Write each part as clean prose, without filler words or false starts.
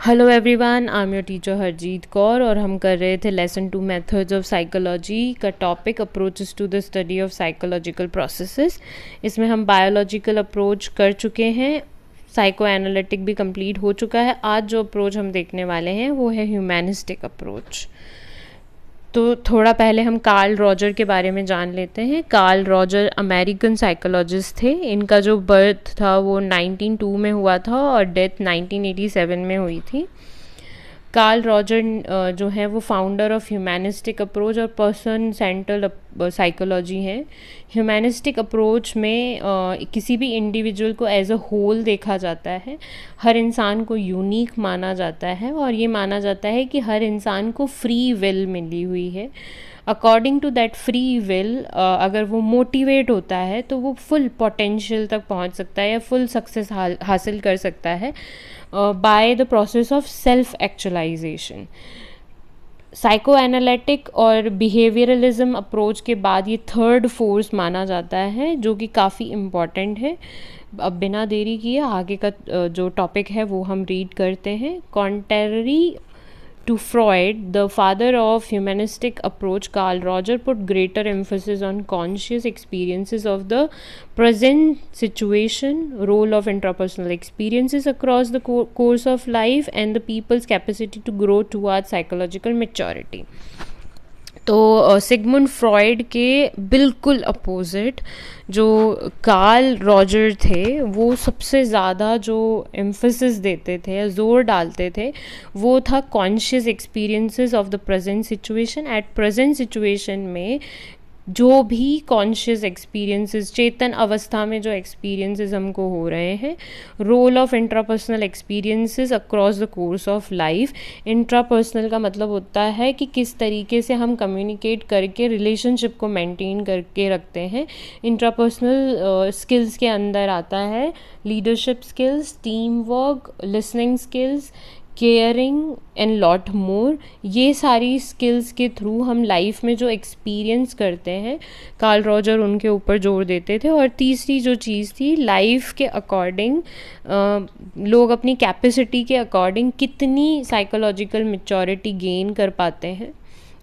Hello everyone, I am your teacher Harjeet Kaur और हम कर रहे थे लेसन 2 मेथड्स ऑफ साइकोलॉजी का topic approaches to the study of psychological processes. इसमें हम बायोलॉजिकल अप्रोच कर चुके हैं, साइको एनालिटिक भी कंप्लीट हो चुका है। आज जो अप्रोच हम देखने वाले हैं वो है ह्यूमैनिस्टिक अप्रोच। तो थोड़ा पहले हम कार्ल रॉजर के बारे में जान लेते हैं। कार्ल रॉजर अमेरिकन साइकोलॉजिस्ट थे। इनका जो बर्थ था वो 1902 में हुआ था और डेथ 1987 में हुई थी। कार्ल रॉजर जो है वो फाउंडर ऑफ ह्यूमैनिस्टिक अप्रोच और पर्सन सेंट्रल साइकोलॉजी है। ह्यूमैनिस्टिक अप्रोच में किसी भी इंडिविजुअल को एज अ होल देखा जाता है, हर इंसान को यूनिक माना जाता है और ये माना जाता है कि हर इंसान को फ्री विल मिली हुई है। According to that free will अगर वो मोटिवेट होता है तो वो फुल पोटेंशियल तक पहुंच सकता है या फुल सक्सेस हासिल कर सकता है by the process of self actualisation. Psycho analytic और बिहेवियरलिज्म अप्रोच के बाद ये थर्ड फोर्स माना जाता है जो कि काफ़ी इम्पॉर्टेंट है। अब बिना देरी किए आगे का जो टॉपिक है वो हम रीड करते हैं। Contrary to Freud, the father of humanistic approach, Carl Roger put greater emphasis on conscious experiences of the present situation, role of intrapersonal experiences across the course of life, and the people's capacity to grow towards psychological maturity. तो सिगमुंड Freud के बिल्कुल opposite जो Karl Roger थे वो सबसे ज़्यादा जो emphasis देते थे या जोर डालते थे वो था conscious experiences of the present situation. At present situation में जो भी कॉन्शियस एक्सपीरियंसेस, चेतन अवस्था में जो एक्सपीरियंसेस हमको हो रहे हैं, role of intrapersonal experiences across the course of life. Intrapersonal का मतलब होता है कि किस तरीके से हम कम्युनिकेट करके रिलेशनशिप को मेंटेन करके रखते हैं। इंट्रापर्सनल स्किल्स के अंदर आता है leadership skills, team work, listening skills, caring and lot more. ये सारी स्किल्स के थ्रू हम लाइफ में जो एक्सपीरियंस करते हैं, कार्ल रॉजर उनके ऊपर जोर देते थे। और तीसरी जो चीज़ थी, लाइफ के अकॉर्डिंग लोग अपनी कैपेसिटी के अकॉर्डिंग कितनी साइकोलॉजिकल मैच्योरिटी गेन कर पाते हैं।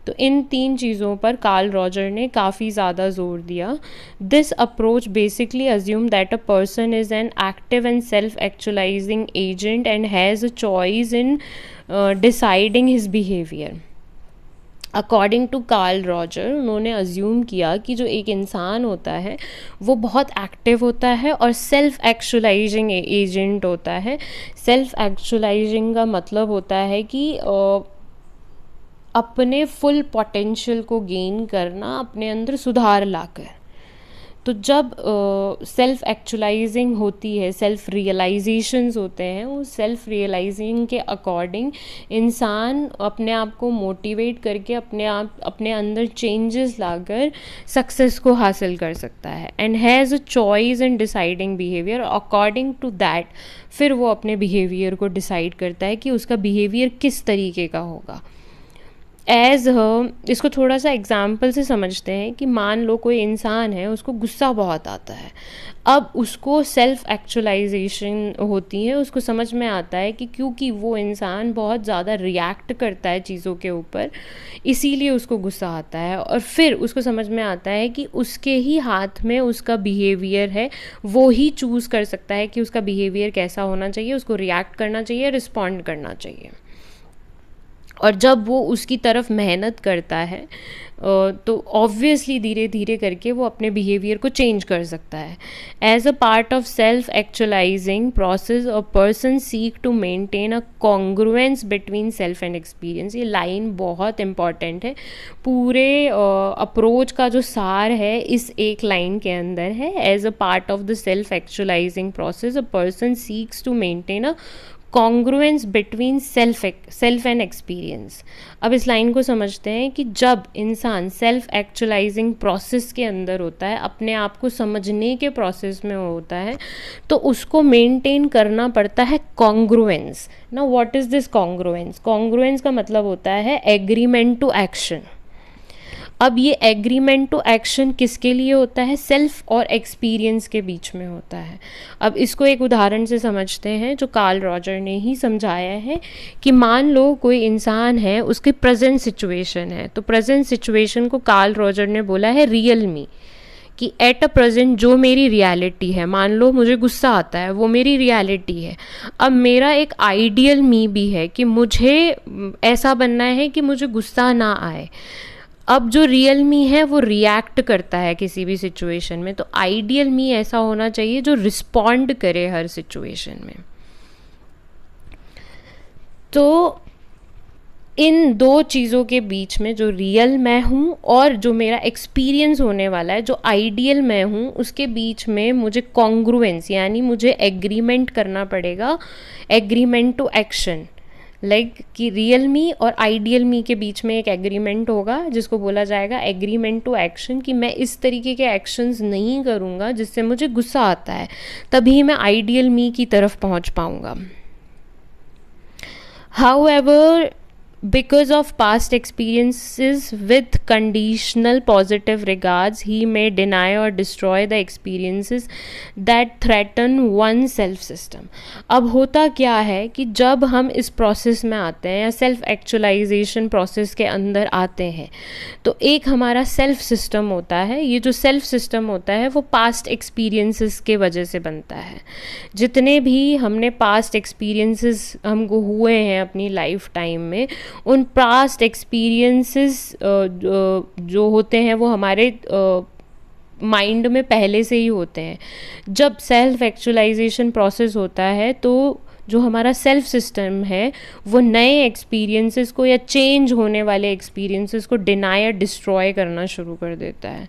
तो इन तीन चीज़ों पर कार्ल रॉजर ने काफ़ी ज़्यादा जोर दिया। This approach basically assume that a person is an active and self actualizing agent and has a choice in deciding his behaviour. According to Carl Roger उन्होंने अज्यूम किया कि जो एक इंसान होता है वो बहुत एक्टिव होता है और सेल्फ एक्चुअलाइजिंग एजेंट होता है। सेल्फ एक्चुअलाइजिंग का मतलब होता है कि अपने फुल पोटेंशियल को गेन करना, अपने अंदर सुधार लाकर। तो जब सेल्फ एक्चुअलाइजिंग होती है, सेल्फ रियलाइजेशंस होते हैं, उस सेल्फ रियलाइजिंग के अकॉर्डिंग इंसान अपने आप को मोटिवेट करके अपने अंदर चेंजेस लाकर सक्सेस को हासिल कर सकता है। And has a choice in deciding behaviour. According to that फिर वो अपने बिहेवियर को डिसाइड करता है कि उसका बिहेवियर किस तरीके का होगा। इसको थोड़ा सा एग्जाम्पल से समझते हैं कि मान लो कोई इंसान है, उसको गुस्सा बहुत आता है। अब उसको सेल्फ एक्चुअलाइजेशन होती है, उसको समझ में आता है कि क्योंकि वो इंसान बहुत ज़्यादा रिएक्ट करता है चीज़ों के ऊपर, इसीलिए उसको गुस्सा आता है। और फिर उसको समझ में आता है कि उसके ही हाथ में उसका बिहेवियर है, वो ही चूज़ कर सकता है कि उसका बिहेवियर कैसा होना चाहिए, उसको रिएक्ट करना चाहिए, रिस्पॉन्ड करना चाहिए। और जब वो उसकी तरफ मेहनत करता है तो ऑब्वियसली धीरे धीरे करके वो अपने बिहेवियर को चेंज कर सकता है। As a part of self actualizing process a person seek to maintain a congruence between self and experience. ये लाइन बहुत इंपॉर्टेंट है। पूरे अप्रोच का जो सार है इस एक लाइन के अंदर है। As a part of the self actualizing process a person seeks to maintain a congruence between self and experience. अब इस लाइन को समझते हैं कि जब इंसान सेल्फ एक्चुअलाइजिंग प्रोसेस के अंदर होता है, अपने आप को समझने के प्रोसेस में होता है, तो उसको मेंटेन करना पड़ता है कॉन्ग्रुएंस। ना what is this congruence? Congruence का मतलब होता है एग्रीमेंट टू एक्शन। अब ये एग्रीमेंट टू एक्शन किसके लिए होता है? सेल्फ और एक्सपीरियंस के बीच में होता है। अब इसको एक उदाहरण से समझते हैं जो कार्ल रॉजर ने ही समझाया है कि मान लो कोई इंसान है, उसकी प्रेजेंट सिचुएशन है, तो प्रेजेंट सिचुएशन को कार्ल रॉजर ने बोला है रियल मी, कि एट अ प्रेजेंट जो मेरी रियलिटी है, मान लो मुझे गुस्सा आता है, वो मेरी रियलिटी है। अब मेरा एक आइडियल मी भी है कि मुझे ऐसा बनना है कि मुझे गुस्सा ना आए। अब जो रियल मी है वो रिएक्ट करता है किसी भी सिचुएशन में, तो आइडियल मी ऐसा होना चाहिए जो रिस्पॉन्ड करे हर सिचुएशन में। तो इन दो चीज़ों के बीच में जो रियल मैं हूँ और जो मेरा एक्सपीरियंस होने वाला है, जो आइडियल मैं हूँ, उसके बीच में मुझे कॉन्ग्रुएंस यानी मुझे एग्रीमेंट करना पड़ेगा, एग्रीमेंट टू एक्शन। लाइक कि रियल मी और आइडियल मी के बीच में एक एग्रीमेंट होगा जिसको बोला जाएगा एग्रीमेंट टू एक्शन, कि मैं इस तरीके के एक्शंस नहीं करूँगा जिससे मुझे गुस्सा आता है, तभी मैं आइडियल मी की तरफ पहुँच पाऊँगा। However, because of past experiences with conditional positive regards, he may deny or destroy the experiences that threaten one's self system. अब होता क्या है कि जब हम इस प्रोसेस में आते हैं या सेल्फ एक्चुअलाइजेशन प्रोसेस के अंदर आते हैं, तो एक हमारा सेल्फ सिस्टम होता है। ये जो सेल्फ सिस्टम होता है वो पास्ट एक्सपीरियंसेस के वजह से बनता है। जितने भी हमने पास्ट एक्सपीरियंसेस हमको हुए हैं अपनी लाइफ टाइम में, उन पास्ट एक्सपीरियंसेस जो होते हैं वो हमारे माइंड में पहले से ही होते हैं। जब सेल्फ एक्चुअलाइजेशन प्रोसेस होता है तो जो हमारा सेल्फ सिस्टम है वो नए एक्सपीरियंसेस को या चेंज होने वाले एक्सपीरियंसेस को डिनाई या डिस्ट्रॉय करना शुरू कर देता है,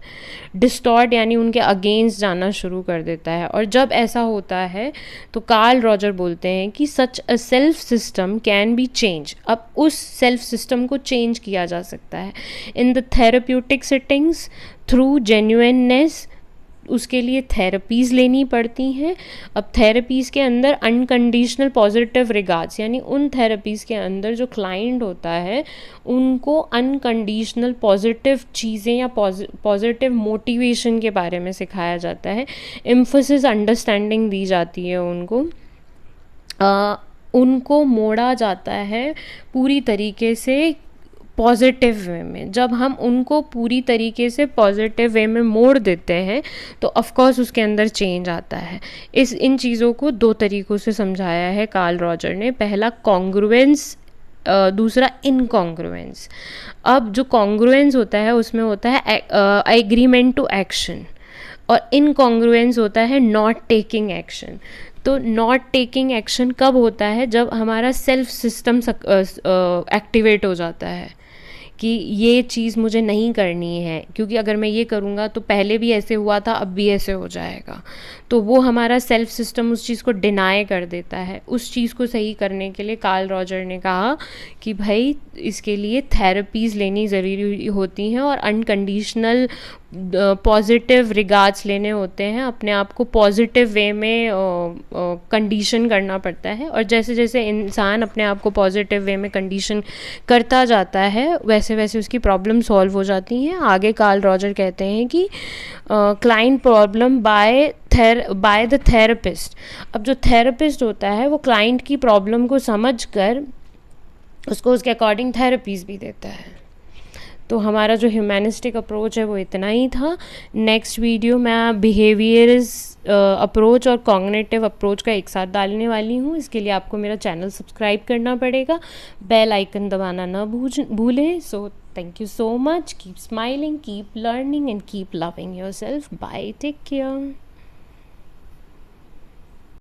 डिस्टॉर्ट यानी उनके अगेंस्ट जाना शुरू कर देता है। और जब ऐसा होता है तो कार्ल रॉजर बोलते हैं कि such a self system can be change. अब उस सेल्फ सिस्टम को चेंज किया जा सकता है in the therapeutic settings through genuineness. उसके लिए थेरेपीज़ लेनी पड़ती हैं। अब थेरेपीज़ के अंदर अनकंडीशनल पॉजिटिव रिगार्ड्स, यानी उन थेरेपीज़ के अंदर जो क्लाइंट होता है उनको अनकंडीशनल पॉजिटिव चीज़ें या पॉजिटिव मोटिवेशन के बारे में सिखाया जाता है। एम्फोसिस अंडरस्टैंडिंग दी जाती है उनको मोड़ा जाता है पूरी तरीके से पॉजिटिव वे में। जब हम उनको पूरी तरीके से पॉजिटिव वे में मोड़ देते हैं तो ऑफ कोर्स उसके अंदर चेंज आता है। इन चीज़ों को दो तरीक़ों से समझाया है कार्ल रॉजर ने। पहला कॉन्ग्रुएंस, दूसरा इनकॉन्ग्रुएंस। अब जो कॉन्ग्रुएंस होता है उसमें होता है एग्रीमेंट टू एक्शन, और इनकॉन्ग्रुएंस होता है नॉट टेकिंग एक्शन। तो नॉट टेकिंग एक्शन कब होता है? जब हमारा सेल्फ सिस्टम एक्टिवेट हो जाता है कि ये चीज़ मुझे नहीं करनी है, क्योंकि अगर मैं ये करूँगा तो पहले भी ऐसे हुआ था, अब भी ऐसे हो जाएगा। तो वो हमारा सेल्फ सिस्टम उस चीज़ को डिनाई कर देता है। उस चीज़ को सही करने के लिए कार्ल रॉजर ने कहा कि भाई इसके लिए थेरेपीज़ लेनी ज़रूरी होती हैं और अनकंडीशनल पॉजिटिव रिगार्ड्स लेने होते हैं। अपने आप को पॉजिटिव वे में कंडीशन करना पड़ता है, और जैसे जैसे इंसान अपने आप को पॉजिटिव वे में कंडीशन करता जाता है वैसे वैसे उसकी प्रॉब्लम सॉल्व हो जाती हैं। आगे कार्ल रॉजर कहते हैं कि client problem by the therapist. अब जो थेरेपिस्ट होता है वो क्लाइंट की प्रॉब्लम को समझकर उसको उसके अकॉर्डिंग थेरेपीज़ भी देता है। तो हमारा जो ह्यूमैनिस्टिक अप्रोच है वो इतना ही था। नेक्स्ट वीडियो मैं बिहेवियर्स अप्रोच और कॉग्निटिव अप्रोच का एक साथ डालने वाली हूँ। इसके लिए आपको मेरा चैनल सब्सक्राइब करना पड़ेगा, बेल आइकन दबाना ना भूलें। So thank you so much, keep smiling, keep learning and keep loving yourself. Bye, take care.